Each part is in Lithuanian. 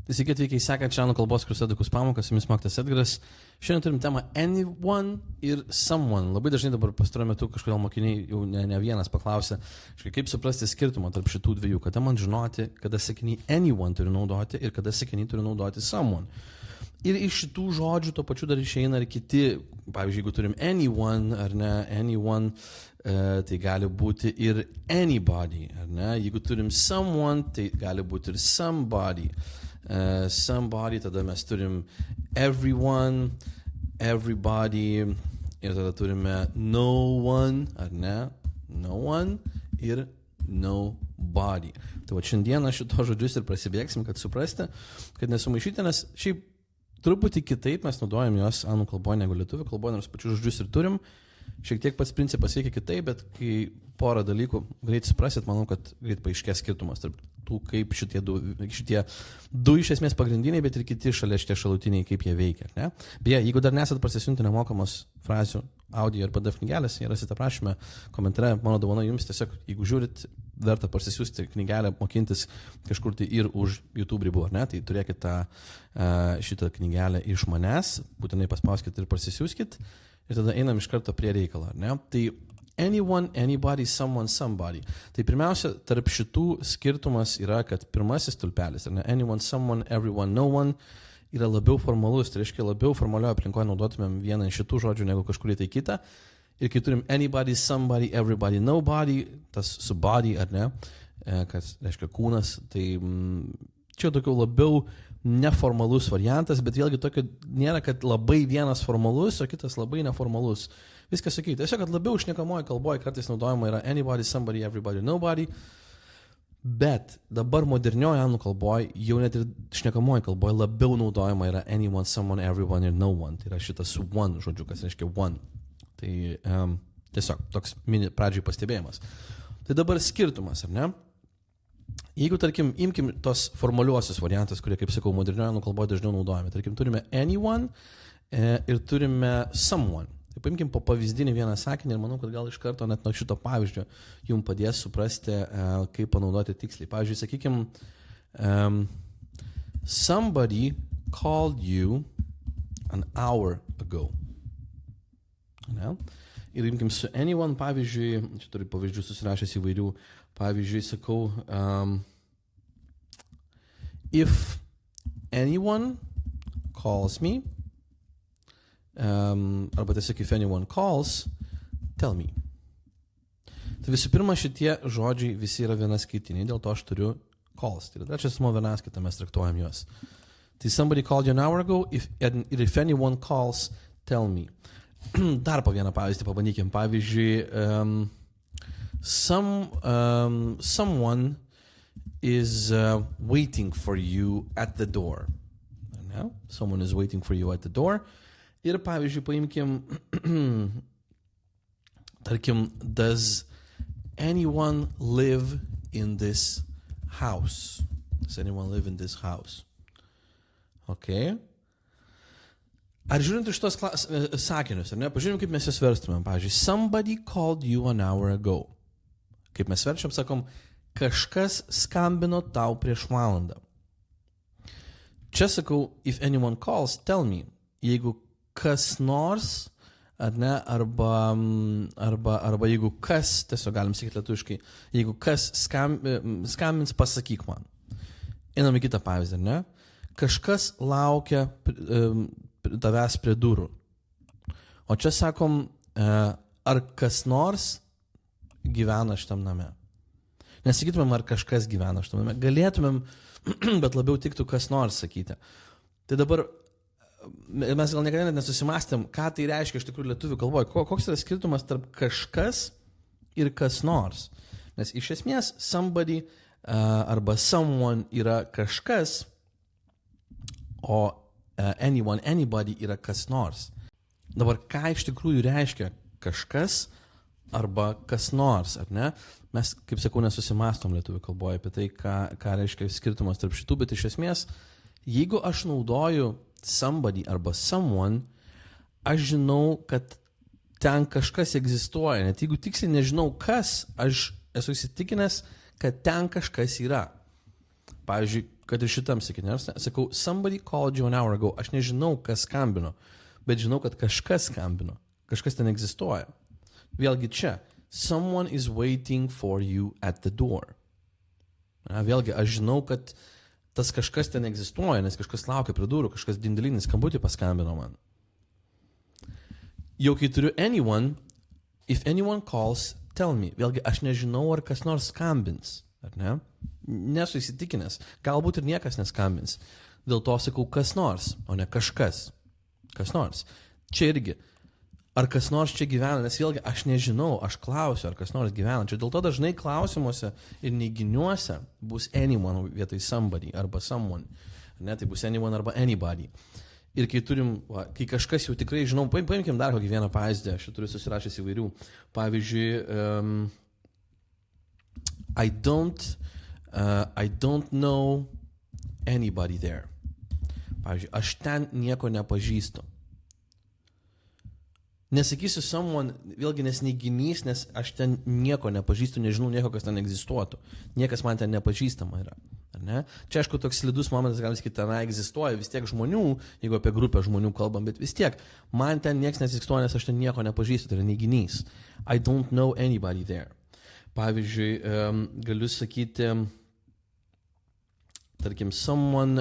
Tai sveiki atvykę į sekančią anglų kalbos kursą Edukus pamokas, su jumis mokytojas Edgaras. Šiandien turim temą anyone ir someone. Labai dažnai dabar pastaruoju metu kažkodėl mokiniai jau ne vienas paklausė, kaip suprasti skirtumą tarp šitų dviejų, kada man žinoti, kada sakinį anyone turi naudoti ir kada sakinį turi naudoti someone. Ir iš šitų žodžių to pačiu dar išeina ir kiti, pavyzdžiui, jeigu turim anyone ar ne, anyone, tai gali būti ir anybody, ar ne, jeigu turim someone, tai gali būti ir somebody. Somebody, tada mes turim everyone, everybody, ir tada turime no one, ar ne, no one ir nobody. Tai va šiandieną šito žodžius ir prasibėgsim, kad suprasti, kad nesumaišyti, nes šiaip truputį kitaip mes naudojam juos anglų kalboje negu lietuvių kalboje, nors pačius žodžius ir turim. Šiek tiek pats principas veikia kitaip, bet kai porą dalykų greit suprasit, manau, kad greit paaiškės skirtumas tarp tų, kaip šitie du iš esmės pagrindiniai, bet ir kiti šalia šitie šalutiniai, kaip jie veikia. Ne? Beje, jeigu dar nesat parsisiunti nemokamos frazių, audio ir PDF knygelės, jie rasite aprašyme komentare, mano dovana jums tiesiog, jeigu žiūrit, verta parsisiųsti knygelę, mokintis kažkur tai ir už YouTube ribų, ar ne? Tai turėkite šitą knygelę iš manęs, būtinai paspauskit ir parsisiųskit. Ir tada einam iš karto prie reikalo, ar ne? Tai anyone, anybody, someone, somebody. Tai pirmiausia, tarp šitų skirtumas yra, kad pirmasis stulpelis, ar ne? Anyone, someone, everyone, no one yra labiau formalus, tai reiškia labiau formalioje aplinkoje naudotumėm vieną iš šitų žodžių negu kažkurį tai kitą. Ir kai turim anybody, somebody, everybody, nobody, tas su body, ar ne? Kas reiškia kūnas, tai čia tokių labiau neformalus variantas, bet vėlgi tokio nėra, kad labai vienas formalus, o kitas labai neformalus. Viskas sakyti. Tiesiog, kad labiau šnekamoje kalboje kartais naudojama yra anybody, somebody, everybody, nobody, bet dabar modernioje anglų kalboje, jau net ir šnekamoje kalboje labiau naudojama yra anyone, someone, everyone ir no one. Tai yra šitas su one žodžiu, kas reiškia one. Tai tiesiog toks mini pradžiai pastebėjimas. Tai dabar skirtumas, ar ne? Jeigu, tarkim, imkim tos formaliuosius variantus, kurie, kaip sakau, modernioje anglų kalboje dažniau naudojame. Tarkim, turime anyone ir turime someone. Tai paimkim po pavyzdinį vieną sakinį ir manau, kad gal iš karto net nuo šito pavyzdžio jums padės suprasti, kaip panaudoti tiksliai. Pavyzdžiui, sakykim, somebody called you an hour ago. Ne? Ir imkim su anyone, pavyzdžiui, čia turiu pavyzdžių susirašęs įvairių. Pavyzdžiui, sakau, if anyone calls me, arba tiesiog if anyone calls, tell me. Tai visų pirma, šitie žodžiai visi yra vienaskaitiniai, dėl to aš turiu calls. Tai yra trečias asmuo vienaskaita, mes traktuojam juos. Tai somebody called you an hour ago, if anyone calls, tell me. Dar po vieną pavyzdį pabandykim. Pavyzdžiui, someone is waiting for you at the door. No? Someone is waiting for you at the door. Ir pavyzdžiui, paimkim, tarkim, does anyone live in this house? Does anyone live in this house? Okay. Ar žiūrint iš tos sakinius, ar ne? Pažiūrėjom, kaip mes jas verstumėm. Pavyzdžiui, somebody called you an hour ago. Kaip mes verčiam, sakom, kažkas skambino tau prieš valandą. Čia sakau, if anyone calls, tell me. Jeigu kas nors, ar ne, arba jeigu kas, tiesiog galim sakyti lietuviškai, jeigu kas skambins, pasakyk man. Einam į kitą pavyzdį, ar ne? Kažkas laukia tavęs prie durų. O čia sakom, ar kas nors gyvena šitam name. Nesakytumėm, ar kažkas gyvena šitam name. Galėtumėm, bet labiau tiktų kas nors sakyti. Tai dabar mes gal niekada net nesusimastėm, ką tai reiškia iš tikrųjų lietuvių kalboje. Koks yra skirtumas tarp kažkas ir kas nors. Nes iš esmės somebody arba someone yra kažkas, o anyone, anybody yra kas nors. Dabar ką iš tikrųjų reiškia kažkas arba kas nors, ar ne? Mes, kaip sakau, nesusimastom lietuvių kalboje apie tai, ką reiškia skirtumas tarp šitų, bet iš esmės, jeigu aš naudoju somebody arba someone, aš žinau, kad ten kažkas egzistuoja. Net jeigu tiksliai nežinau kas, aš esu įsitikinęs, kad ten kažkas yra. Pavyzdžiui, kad ir šitam sakinė, sakau, somebody called you an hour ago. Aš nežinau, kas skambino, bet žinau, kad kažkas skambino. Kažkas ten egzistuoja. Vėlgi čia. Someone is waiting for you at the door. Vėlgi, aš žinau, kad tas kažkas ten egzistuoja, nes kažkas laukia prie durų, kažkas dindelinį skambutį paskambino man. Jau kai turiu anyone, if anyone calls, tell me. Vėlgi, aš nežinau, ar kas nors skambins, ar ne? Nesu įsitikinęs. Galbūt ir niekas neskambins. Dėl to sakau kas nors, o ne kažkas. Kas nors. Čia irgi. Ar kas nors čia gyvena, nes vėlgi aš nežinau, aš klausiu, ar kas nors gyvena. Čia dėl to dažnai klausimuose ir neiginiuose bus anyone vietoj somebody arba someone. Ne, tai bus anyone arba anybody. Ir kai turim, kai kažkas jau tikrai žinau, paimkim dar kokį vieną pavyzdį, aš turiu susirašęs įvairių. Pavyzdžiui, I don't know anybody there. Pavyzdžiui, aš ten nieko nepažįstu. Nesakysiu someone, vėlgi nes neiginys, nes aš ten nieko nepažįstu, nežinau nieko, kas ten egzistuotų. Niekas man ten nepažįstama yra. Ar ne? Čia aišku toks slidus momentas, galim sakyti, ten egzistuoja vis tiek žmonių, jeigu apie grupę žmonių kalbam, bet vis tiek man ten niekas neegzistuoja, nes aš ten nieko nepažįstu, tai yra neiginys. I don't know anybody there. Pavyzdžiui, galiu sakyti, tarkim, someone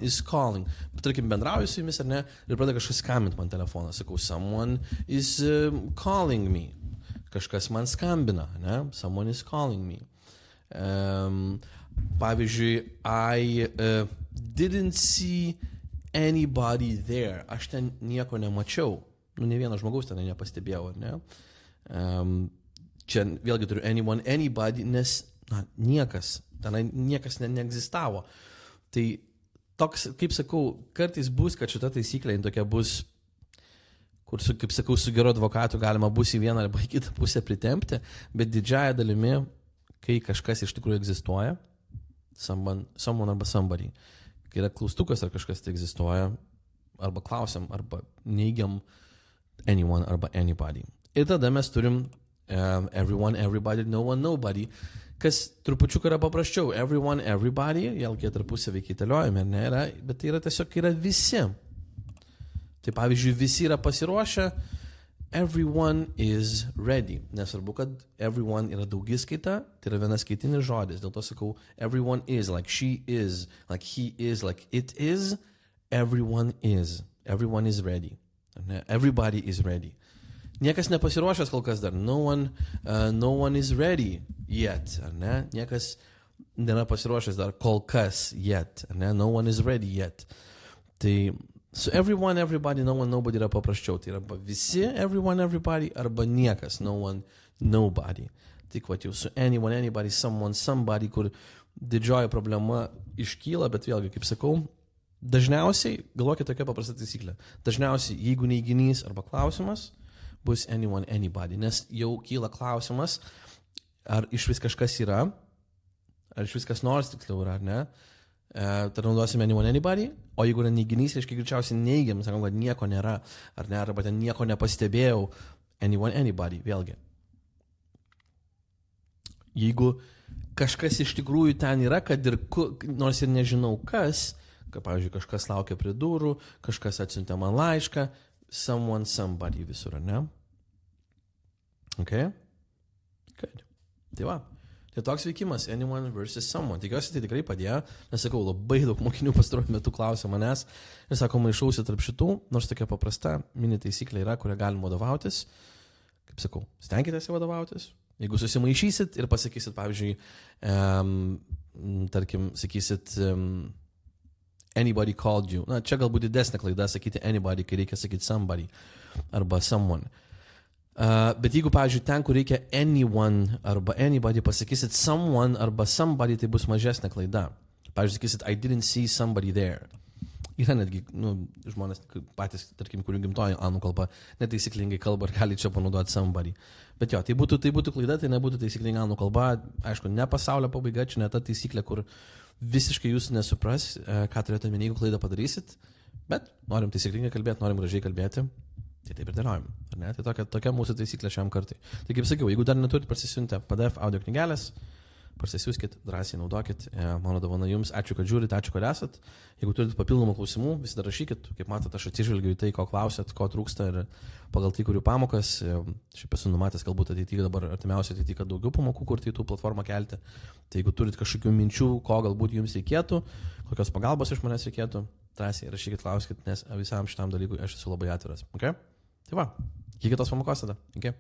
is calling. Tarkim, bendrauju su jumis, ar ne, ir pradeda kažkas skambinti man telefoną. Sakau, someone is calling me. Kažkas man skambina, ne? Someone is calling me. Pavyzdžiui, I didn't see anybody there. Aš ten nieko nemačiau. Ne vieno žmogaus ten nepastebėjau, ar ne? Čia vėlgi turiu anyone, anybody, nes niekas, ten niekas neegzistavo. Tai toks, kaip sakau, kartais bus, kad šita taisyklė tokia bus, kur, kaip sakau, su geru advokatu galima bus į vieną arba į kitą pusę pritempti, bet didžiąją dalimi, kai kažkas iš tikrųjų egzistuoja, someone arba somebody, kai yra klaustukas ar kažkas tai egzistuoja, arba klausiam, arba neigiam anyone arba anybody. Ir tada mes turim everyone, everybody, no one, nobody, kas trupučiuką yra paprasčiau. Everyone, everybody, vėlgi tarpusavį kaitaliojame, ar ne, yra, bet tai yra tiesiog yra visi. Tai pavyzdžiui, visi yra pasiruošę, everyone is ready. Nesvarbu, kad everyone yra daugiskaita, tai yra vienas skaitinis žodis. Dėl to sakau, everyone is, like she is, like he is, like it is, everyone is. Everyone is ready. Everybody is ready. Niekas nepasiruošęs kol kas dar. No one is ready yet. Ar ne? Niekas nėra pasiruošęs dar kol kas yet. Ar ne? No one is ready yet. Tai su everyone, everybody, no one, nobody yra paprasčiau. Tai yra visi, everyone, everybody, arba niekas. No one, nobody. Tik va jau su anyone, anybody, someone, somebody, kur didžioji problema iškyla, bet vėlgi, kaip sakau, dažniausiai, galvokit tokia paprasta taisyklė, dažniausiai, jeigu neiginys arba klausimas, bus anyone, anybody, nes jau kyla klausimas, ar iš vis kažkas yra, ar iš vis kas nors tiksliau yra, ar ne, tada naudosime anyone, anybody, o jeigu yra neiginys, reiškia greičiausiai neigiam, sakom, kad nieko nėra, ar ne, arba ten nieko nepastebėjau, anyone, anybody, vėlgi. Jeigu kažkas iš tikrųjų ten yra, kad ir nors ir nežinau kas, kad, pavyzdžiui, kažkas laukia prie durų, kažkas atsiuntė man laišką, someone, somebody visur, ne? Okay? Good. Tai va. Tai toks veikimas, anyone versus someone. Tikiuosi, tai tikrai padėjo, nes sakau, labai daug mokinių pastaruoju metu klausia manęs ir sako, maišausi tarp šitų, nors tokia paprasta mini taisyklė yra, kurią galim vadovautis. Kaip sakau, stenkitės vadovautis. Jeigu susimaišysit ir pasakysit, pavyzdžiui, tarkim, sakysit, anybody called you. Na, čia galbūt didesnė klaida sakyti anybody, kai reikia sakyti somebody arba someone. Bet jeigu, pavyzdžiui, ten, kur reikia anyone arba anybody, pasakysit someone arba somebody, tai bus mažesnė klaida. Pavyzdžiui, sakysit, I didn't see somebody there. Yra netgi, žmonės patys, tarkim, kurių gimtoji anglų kalba netaisyklingai kalba ir gali čia panaudoti somebody. Bet jo, tai būtų klaida, tai nebūtų taisyklinga anglų kalba. Aišku, ne pasaulio pabaiga, čia ne ta taisyklė, kur visiškai jūs nesupras, ką turėtų omeny, jeigu klaidą padarysit, bet norim taisyklingai kalbėti, norim gražiai kalbėti, tai taip ir dėliojam. Ne? Tai tokia mūsų taisyklė šiam kartui. Tai kaip sakiau, jeigu dar neturit parsisiuntę PDF audio knygelės, parsisiųskit, drąsiai naudokit. Mano dovana jums. Ačiū, kad žiūrite, ačiū, kad esat. Jeigu turite papildomų klausimų, visi dar rašykit. Kaip matote, aš atsižvelgiu į tai, ko klausėt, ko trūksta ir pagal tai, kurių pamokas. Šiaip esu numatęs galbūt ateityje, dabar artimiausiai ateityje, kad daugiau pamokų kurti į tų platformą kelti. Tai jeigu turit kažkokių minčių, ko galbūt jums reikėtų, kokios pagalbos iš manęs reikėtų, drąsiai rašykit, klauskit, nes visam šitam dalykui aš esu labai atviras. Okay? Tai va, iki kitos pamokos tada. Okay?